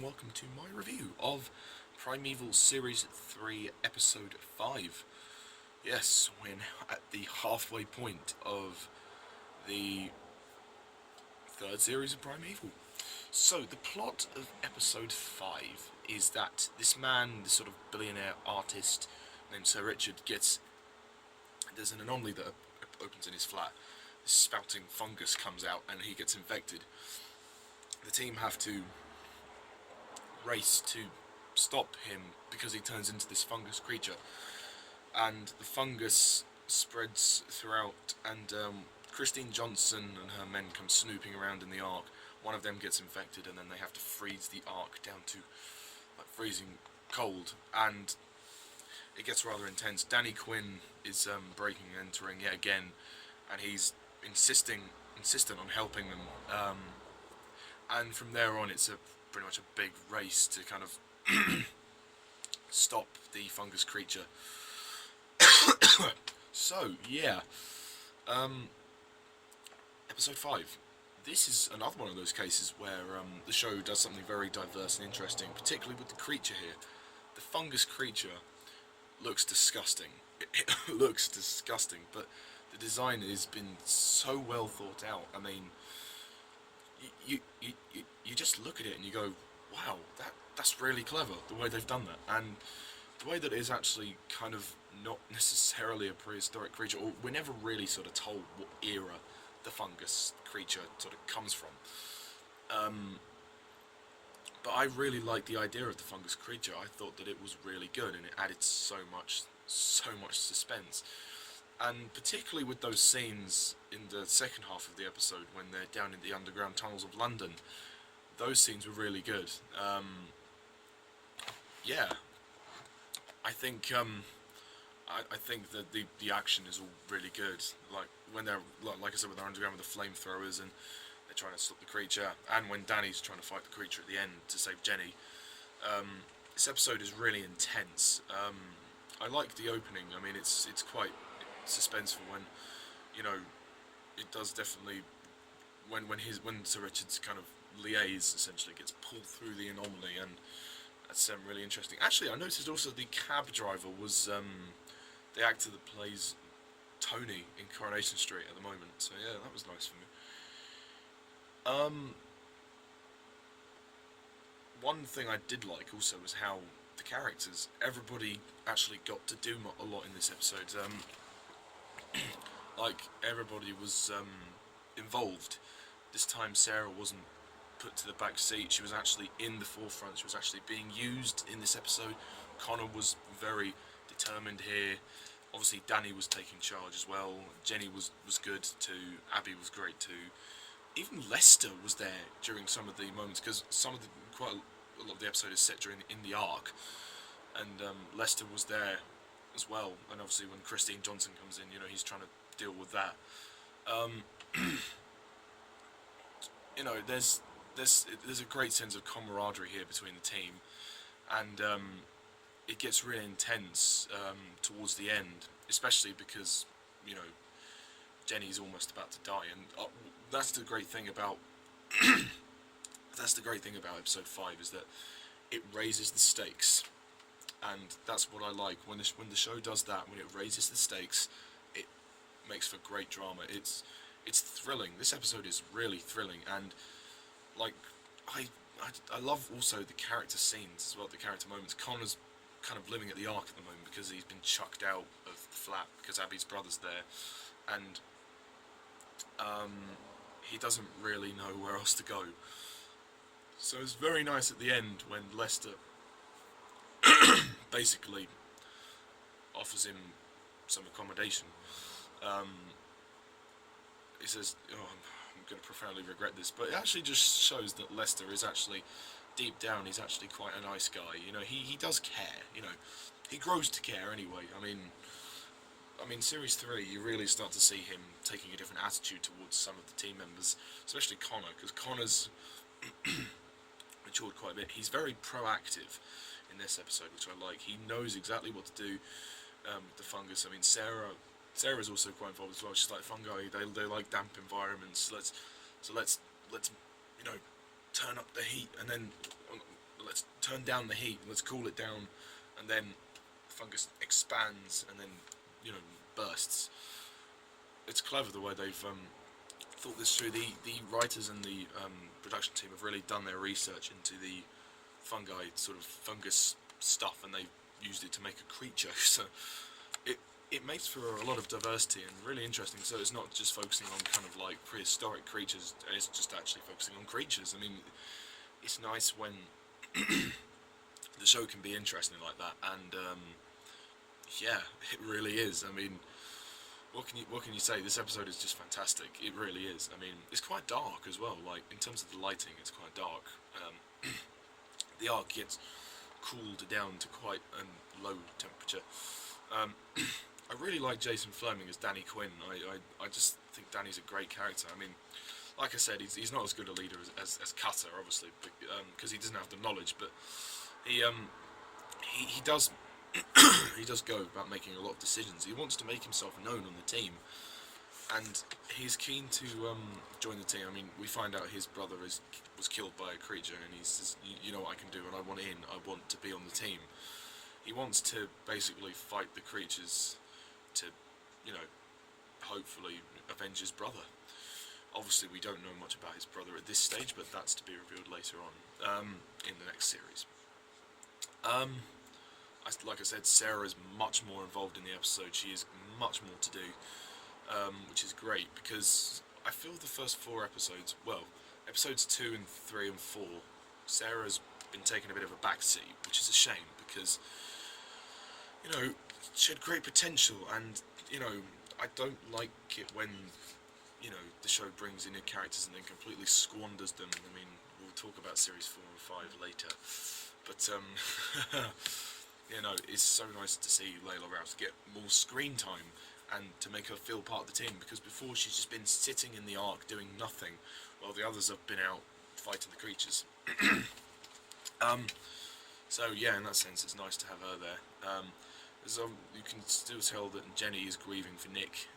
welcome to my review of Primeval Series 3, Episode 5. Yes, we're now at the halfway point of the third series of Primeval. So, the plot of Episode 5 is that this man, this sort of billionaire artist named Sir Richard, there's an anomaly that opens in his flat. This spouting fungus comes out and he gets infected. The team have to race to stop him because he turns into this fungus creature, and the fungus spreads throughout, and Christine Johnson and her men come snooping around in the Ark. One of them gets infected, and then they have to freeze the Ark down to like freezing cold, and it gets rather intense. Danny Quinn is breaking and entering yet again, and he's insistent on helping them, and from there on it's pretty much a big race to kind of stop the fungus creature. So, yeah. Episode 5. This is another one of those cases where the show does something very diverse and interesting, particularly with the creature here. The fungus creature looks disgusting. It looks disgusting, but the design has been so well thought out. I mean, you just look at it and you go, wow, that's really clever, the way they've done that, and the way that it is actually kind of not necessarily a prehistoric creature, or we're never really sort of told what era the fungus creature sort of comes from. But I really liked the idea of the fungus creature. I thought that it was really good, and it added so much suspense. And particularly with those scenes in the second half of the episode when they're down in the underground tunnels of London, those scenes were really good. Yeah, I think I think that the action is all really good. Like when they're like I said, when they're underground with the flamethrowers and they're trying to stop the creature, and when Danny's trying to fight the creature at the end to save Jenny. This episode is really intense. I like the opening. I mean, it's quite suspenseful when, you know, it does definitely when Sir Richard's kind of liaise essentially gets pulled through the anomaly, and that's really interesting. Actually, I noticed also the cab driver was the actor that plays Tony in Coronation Street at the moment, so yeah, that was nice for me. One thing I did like also was how the characters, everybody actually got to do a lot in this episode. Like, everybody was involved. This time Sarah wasn't put to the back seat, she was actually in the forefront, she was actually being used in this episode. Connor was very determined here. Obviously Danny was taking charge as well. Jenny was good too. Abby was great too. Even Lester was there during some of the moments, because quite a lot of the episode is set in the Ark, and Lester was there as well. And obviously when Christine Johnson comes in, you know, he's trying to deal with that. You know, there's a great sense of camaraderie here between the team, and it gets really intense towards the end, especially because, you know, Jenny's almost about to die, and that's the great thing about episode 5, is that it raises the stakes, and that's what I like when the show does that. When it raises the stakes, it makes for great drama. It's thrilling. This episode is really thrilling, and like I love also the character scenes as well, the character moments. Connor's kind of living at the Ark at the moment because he's been chucked out of the flat because Abby's brother's there, and he doesn't really know where else to go. So it's very nice at the end when Lester basically offers him some accommodation. He says, "Oh, I'm going to profoundly regret this," but it actually just shows that Lester is actually, deep down, he's actually quite a nice guy. You know, he does care. You know, he grows to care anyway. I mean, Series 3, you really start to see him taking a different attitude towards some of the team members, especially Connor, because Connor's matured quite a bit. He's very proactive in this episode, which I like. He knows exactly what to do with the fungus. I mean, Sarah's also quite involved as well. She's like, fungi, they like damp environments. Let's you know, turn up the heat, and then let's turn down the heat, let's cool it down, and then the fungus expands and then, you know, bursts. It's clever the way they've thought this through. The writers and the production team have really done their research into the fungi, sort of fungus stuff, and they've used it to make a creature. So it makes for a lot of diversity and really interesting. So it's not just focusing on kind of like prehistoric creatures, it's just actually focusing on creatures. I mean, it's nice when the show can be interesting like that, and yeah, it really is. I mean, what can you say? This episode is just fantastic. It really is. I mean, it's quite dark as well. Like in terms of the lighting, it's quite dark. The arc gets cooled down to quite a low temperature. I really like Jason Flemyng as Danny Quinn. I just think Danny's a great character. I mean, like I said, he's not as good a leader as Cutter, obviously, because he doesn't have the knowledge. But he does he does go about making a lot of decisions. He wants to make himself known on the team, and he's keen to join the team. I mean, we find out his brother was killed by a creature, and he says, "You know what I can do, and I want in. I want to be on the team." He wants to basically fight the creatures to, you know, hopefully avenge his brother. Obviously, we don't know much about his brother at this stage, but that's to be revealed later on in the next series. Like I said, Sarah is much more involved in the episode. She has much more to do, which is great, because I feel the first 4 episodes, well, episodes 2 and 3 and 4, Sarah's been taking a bit of a backseat, which is a shame, because, you know, she had great potential, and, you know, I don't like it when, you know, the show brings in new characters and then completely squanders them. I mean, we'll talk about series 4 and 5 later, but, you know, it's so nice to see Laila Rouass get more screen time and to make her feel part of the team, because before she's just been sitting in the Ark doing nothing while the others have been out fighting the creatures. So yeah, in that sense, it's nice to have her there. You can still tell that Jenny is grieving for Nick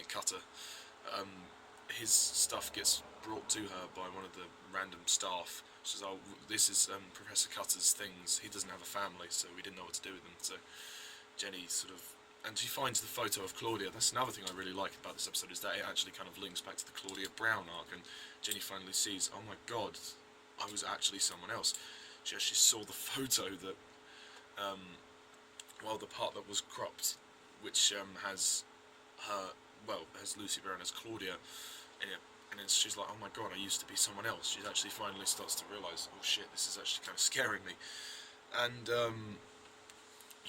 Cutter. His stuff gets brought to her by one of the random staff. She says, "Oh, this is Professor Cutter's things. He doesn't have a family, so we didn't know what to do with them." So Jenny sort of, and she finds the photo of Claudia. That's another thing I really like about this episode, is that it actually kind of links back to the Claudia Brown arc, and Jenny finally sees, oh my god, I was actually someone else. She actually saw the photo that, well, the part that was cropped, which has her, well, has Lucy Brown as Claudia in it. And then she's like, oh my god, I used to be someone else. She actually finally starts to realise, oh shit, this is actually kind of scaring me. And,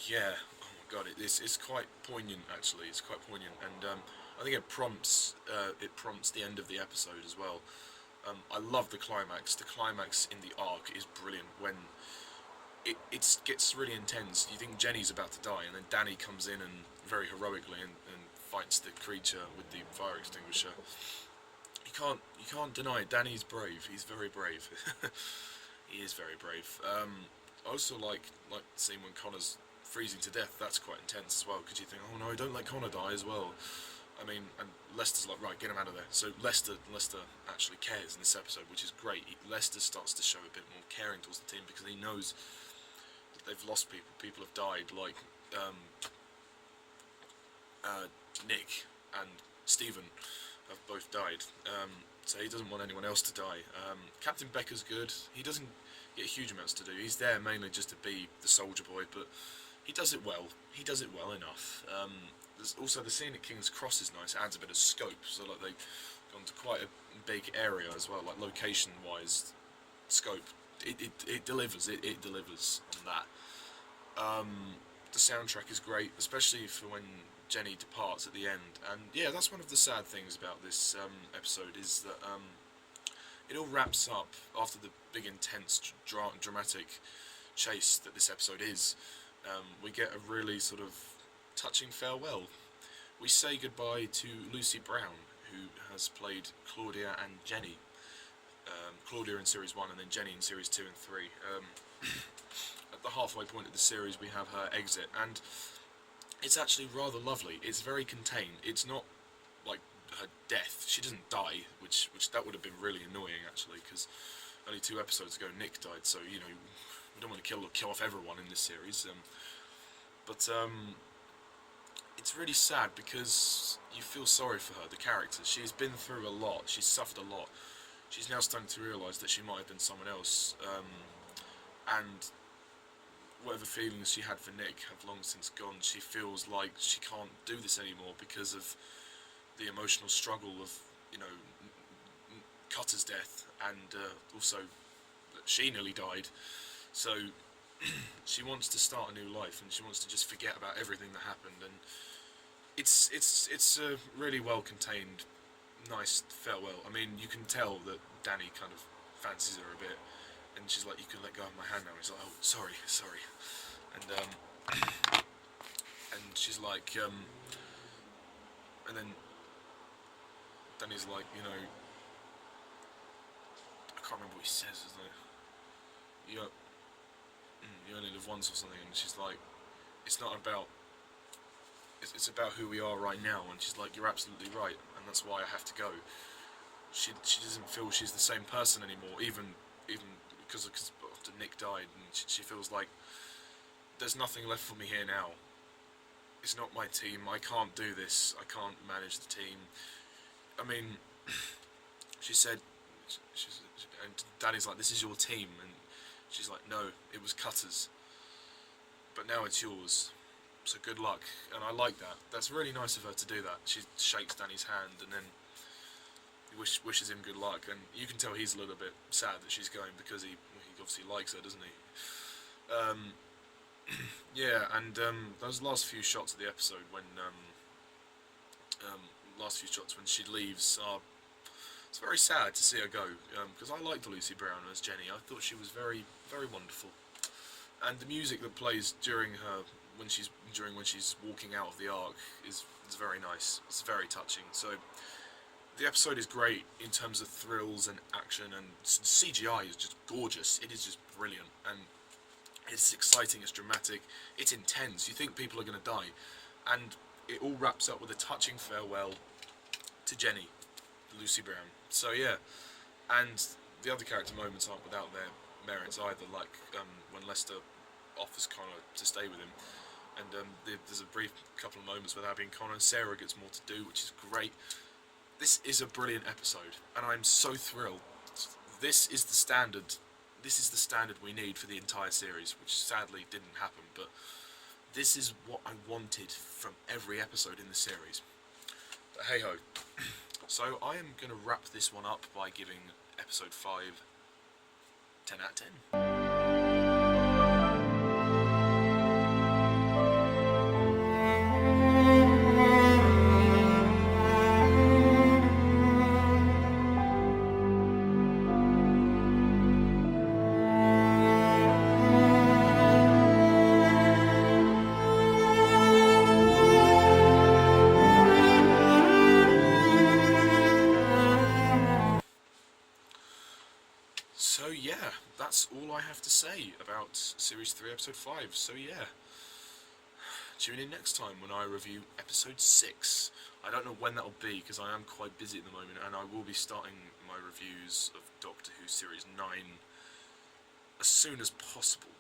yeah, oh my god, it's quite poignant, actually. It's quite poignant. And I think it prompts the end of the episode as well. I love the climax. The climax in the arc is brilliant when it gets really intense. You think Jenny's about to die, and then Danny comes in and very heroically and fights the creature with the fire extinguisher. You can't deny it. Danny's brave. He's very brave. He is very brave. I also like the scene when Connor's freezing to death. That's quite intense as well, because you think, oh no, don't let Connor die as well. I mean, and Lester's like, right, get him out of there. So Lester actually cares in this episode, which is great. Lester starts to show a bit more caring towards the team, because he knows that they've lost people. People have died, like Nick and Stephen have both died. So he doesn't want anyone else to die. Captain Becker's good. He doesn't get huge amounts to do. He's there mainly just to be the soldier boy, but he does it well. He does it well enough. There's also the scene at King's Cross is nice. It adds a bit of scope. So like they've gone to quite a big area as well, like location-wise, scope. It delivers. It delivers on that. The soundtrack is great, especially for when Jenny departs at the end. And yeah, that's one of the sad things about this episode, is that it all wraps up after the big, intense, dramatic chase that this episode is. We get a really sort of touching farewell. We say goodbye to Lucy Brown, who has played Claudia and Jenny. Claudia in Series 1 and then Jenny in Series 2 and 3. At the halfway point of the series, we have her exit, and it's actually rather lovely. It's very contained. It's not like her death. She doesn't die, which that would have been really annoying, actually, because only 2 episodes ago Nick died, so you know we don't want to kill off everyone in this series. But it's really sad because you feel sorry for her, the character. She's been through a lot. She's suffered a lot. She's now starting to realise that she might have been someone else, and whatever feelings she had for Nick have long since gone. She feels like she can't do this anymore because of the emotional struggle of, you know, Cutter's death, and also that she nearly died. So she wants to start a new life, and she wants to just forget about everything that happened. And it's a really well contained, nice farewell. I mean, you can tell that Danny kind of fancies her a bit, and she's like, "You can let go of my hand now." And he's like, "Oh, sorry," and she's like, and then Danny's like, you know, I can't remember what he says, isn't it? You only live once or something, and she's like, it's not about, it's about who we are right now, and she's like, you're absolutely right, and that's why I have to go. She doesn't feel she's the same person anymore, even because after Nick died, and she feels like there's nothing left for me here now. It's not my team, I can't do this, I can't manage the team. I mean, she said, and Danny's like, this is your team, and she's like, no, it was Cutter's, but now it's yours, so good luck. And I like that. That's really nice of her to do that. She shakes Danny's hand and then wishes him good luck, and you can tell he's a little bit sad that she's going, because he obviously likes her, doesn't he? Yeah, and those last few shots of the episode when she leaves are, it's very sad to see her go, because I liked Lucy Brown as Jenny. I thought she was very, very wonderful, and the music that plays during when she's walking out of the Ark is very nice. It's very touching. So the episode is great in terms of thrills and action, and CGI is just gorgeous. It is just brilliant, and it's exciting, it's dramatic, it's intense. You think people are going to die, and it all wraps up with a touching farewell to Jenny, Lucy Brown. So yeah, and the other character moments aren't without their merits either, like when Lester offers Connor to stay with him, and there's a brief couple of moments with Abby and Connor, and Sarah gets more to do, which is great. This is a brilliant episode, and I'm so thrilled. This is the standard we need for the entire series, which sadly didn't happen, but this is what I wanted from every episode in the series. But hey ho. So I am going to wrap this one up by giving episode 5 10 out of 10. So yeah, that's all I have to say about Series 3, Episode 5. So yeah, tune in next time when I review Episode 6. I don't know when that'll be, because I am quite busy at the moment, and I will be starting my reviews of Doctor Who Series 9 as soon as possible.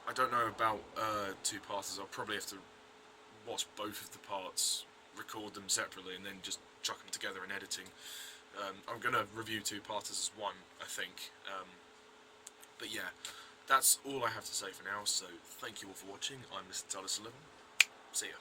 I don't know about two-parters. I'll probably have to watch both of the parts, record them separately, and then just chuck them together in editing. I'm going to review two-parters as one, I think. But yeah, that's all I have to say for now, so thank you all for watching. I'm Mr. Tullis11. See ya.